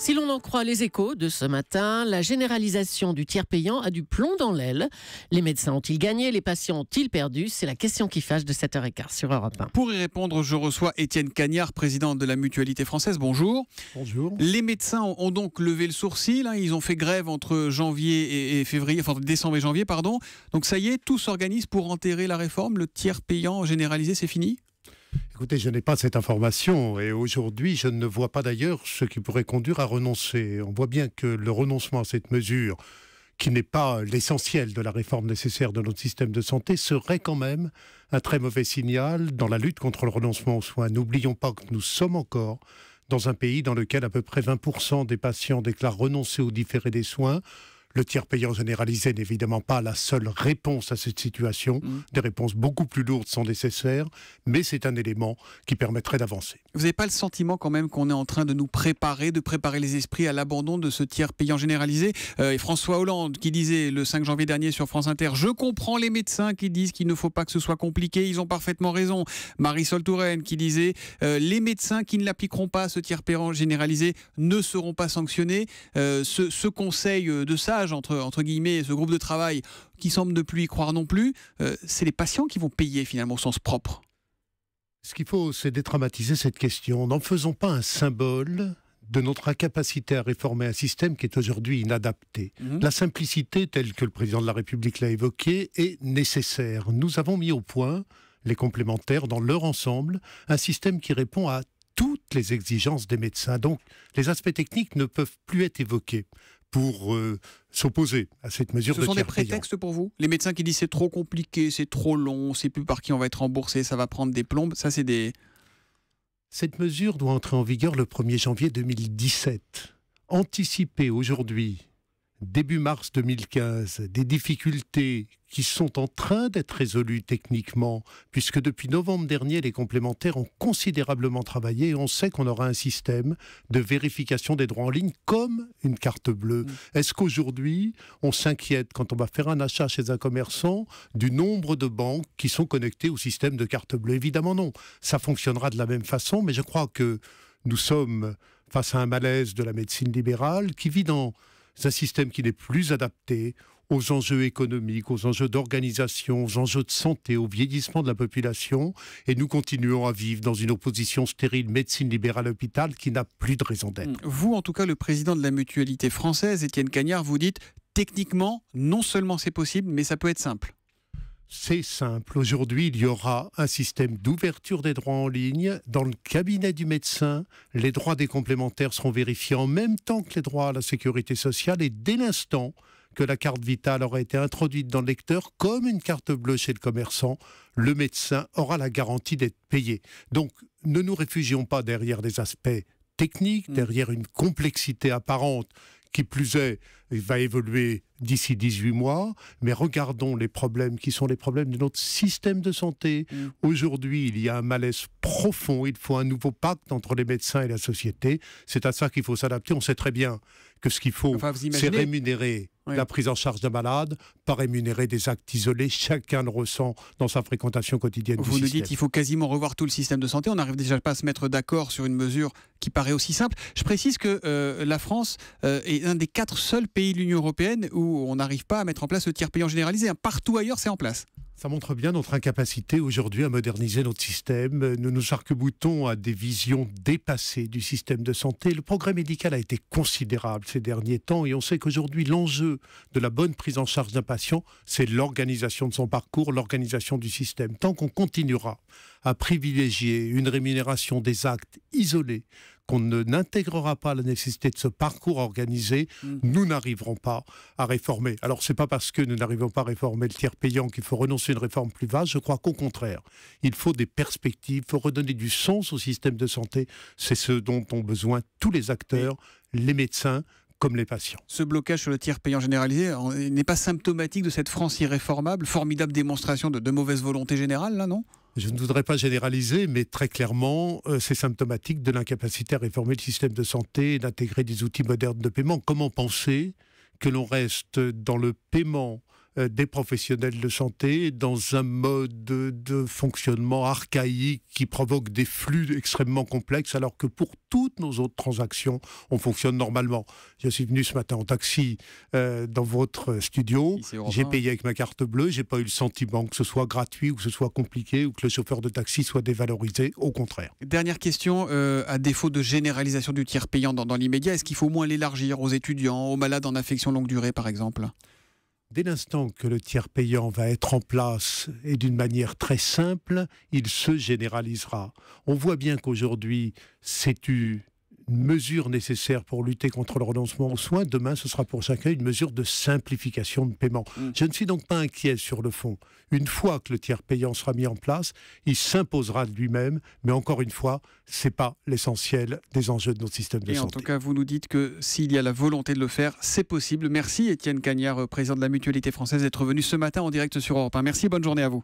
Si l'on en croit les Échos de ce matin, la généralisation du tiers payant a du plomb dans l'aile. Les médecins ont-ils gagné? Les patients ont-ils perdu? C'est la question qui fâche de 7h15 sur Europe 1. Pour y répondre, je reçois Étienne Cagnard, président de la Mutualité française. Bonjour. Bonjour. Les médecins ont donc levé le sourcil. Ils ont fait grève entre janvier et février, enfin décembre et janvier, pardon. Donc ça y est, tout s'organise pour enterrer la réforme. Le tiers payant généralisé, c'est fini? Écoutez, je n'ai pas cette information et aujourd'hui, je ne vois pas d'ailleurs ce qui pourrait conduire à renoncer. On voit bien que le renoncement à cette mesure, qui n'est pas l'essentiel de la réforme nécessaire de notre système de santé, serait quand même un très mauvais signal dans la lutte contre le renoncement aux soins. N'oublions pas que nous sommes encore dans un pays dans lequel à peu près 20% des patients déclarent renoncer ou différer des soins. Le tiers payant généralisé n'est évidemment pas la seule réponse à cette situation. Des réponses beaucoup plus lourdes sont nécessaires, mais c'est un élément qui permettrait d'avancer. Vous n'avez pas le sentiment quand même qu'on est en train de nous préparer, de préparer les esprits à l'abandon de ce tiers payant généralisé? Et François Hollande qui disait le 5 janvier dernier sur France Inter: je comprends les médecins qui disent qu'il ne faut pas que ce soit compliqué, ils ont parfaitement raison. Marisol Touraine qui disait les médecins qui ne l'appliqueront pas, ce tiers payant généralisé, ne seront pas sanctionnés. Ce conseil de sage, entre guillemets, ce groupe de travail qui semble ne plus y croire non plus, c'est les patients qui vont payer finalement au sens propre. Ce qu'il faut, c'est dédramatiser cette question. N'en faisons pas un symbole de notre incapacité à réformer un système qui est aujourd'hui inadapté. La simplicité, telle que le président de la République l'a évoquée, est nécessaire. Nous avons mis au point, les complémentaires, dans leur ensemble, un système qui répond à toutes les exigences des médecins. Donc, les aspects techniques ne peuvent plus être évoqués pour s'opposer à cette mesure de tiers payant. Ce sont des prétextes pour vous? Les médecins qui disent c'est trop compliqué, c'est trop long, on ne sait plus par qui on va être remboursé, ça va prendre des plombes, ça c'est des... Cette mesure doit entrer en vigueur le 1er janvier 2017. Anticiper aujourd'hui, début mars 2015, des difficultés qui sont en train d'être résolues techniquement, puisque depuis novembre dernier, les complémentaires ont considérablement travaillé et on sait qu'on aura un système de vérification des droits en ligne comme une carte bleue. Est-ce qu'aujourd'hui, on s'inquiète quand on va faire un achat chez un commerçant du nombre de banques qui sont connectées au système de carte bleue? Évidemment non. Ça fonctionnera de la même façon, mais je crois que nous sommes face à un malaise de la médecine libérale qui vit dans un système qui n'est plus adapté aux enjeux économiques, aux enjeux d'organisation, aux enjeux de santé, au vieillissement de la population. Et nous continuons à vivre dans une opposition stérile médecine libérale-hôpital qui n'a plus de raison d'être. Vous, en tout cas, le président de la Mutualité française, Étienne Cagnard, vous dites techniquement, non seulement c'est possible, mais ça peut être simple. C'est simple. Aujourd'hui, il y aura un système d'ouverture des droits en ligne. Dans le cabinet du médecin, les droits des complémentaires seront vérifiés en même temps que les droits à la sécurité sociale. Et dès l'instant que la carte vitale aura été introduite dans le lecteur, comme une carte bleue chez le commerçant, le médecin aura la garantie d'être payé. Donc, ne nous réfugions pas derrière des aspects techniques, derrière une complexité apparente qui plus est, va évoluer d'ici 18 mois, mais regardons les problèmes qui sont les problèmes de notre système de santé. Aujourd'hui, il y a un malaise profond, il faut un nouveau pacte entre les médecins et la société. C'est à ça qu'il faut s'adapter. On sait très bien que ce qu'il faut, c'est rémunérer la prise en charge d'un malade, pas rémunérer des actes isolés. Chacun le ressent dans sa fréquentation quotidienne du système. Vous nous dites qu'il faut quasiment revoir tout le système de santé. On n'arrive déjà pas à se mettre d'accord sur une mesure qui paraît aussi simple. Je précise que la France est un des 4 seuls pays de l'Union européenne où on n'arrive pas à mettre en place le tiers payant généralisé. Partout ailleurs, c'est en place. Ça montre bien notre incapacité aujourd'hui à moderniser notre système. Nous nous arc-boutons à des visions dépassées du système de santé. Le progrès médical a été considérable ces derniers temps et on sait qu'aujourd'hui, l'enjeu de la bonne prise en charge d'un patient, c'est l'organisation de son parcours, l'organisation du système. Tant qu'on continuera à privilégier une rémunération des actes isolés, qu'on n'intégrera pas la nécessité de ce parcours organisé, nous n'arriverons pas à réformer. Alors, ce n'est pas parce que nous n'arrivons pas à réformer le tiers payant qu'il faut renoncer à une réforme plus vaste. Je crois qu'au contraire, il faut des perspectives, il faut redonner du sens au système de santé. C'est ce dont ont besoin tous les acteurs, les médecins, comme les patients. Ce blocage sur le tiers payant généralisé n'est pas symptomatique de cette France irréformable, formidable démonstration de mauvaise volonté générale, là, non ? Je ne voudrais pas généraliser, mais très clairement, c'est symptomatique de l'incapacité à réformer le système de santé et d'intégrer des outils modernes de paiement. Comment penser que l'on reste dans le paiement des professionnels de santé dans un mode de fonctionnement archaïque qui provoque des flux extrêmement complexes, alors que pour toutes nos autres transactions, on fonctionne normalement. Je suis venu ce matin en taxi dans votre studio, j'ai payé avec ma carte bleue, j'ai pas eu le sentiment que ce soit gratuit ou que ce soit compliqué ou que le chauffeur de taxi soit dévalorisé, au contraire. Dernière question, à défaut de généralisation du tiers payant dans l'immédiat, est-ce qu'il faut au moins l'élargir aux étudiants, aux malades en affection longue durée par exemple ? Dès l'instant que le tiers payant va être en place et d'une manière très simple, il se généralisera. On voit bien qu'aujourd'hui, c'est une mesure nécessaire pour lutter contre le renoncement aux soins. Demain, ce sera pour chacun une mesure de simplification de paiement. Je ne suis donc pas inquiet sur le fond. Une fois que le tiers payant sera mis en place, il s'imposera de lui-même, mais encore une fois, ce n'est pas l'essentiel des enjeux de notre système de santé. En tout cas, vous nous dites que s'il y a la volonté de le faire, c'est possible. Merci Étienne Cagnard, président de la Mutualité française, d'être venu ce matin en direct sur Europe 1. Merci, bonne journée à vous.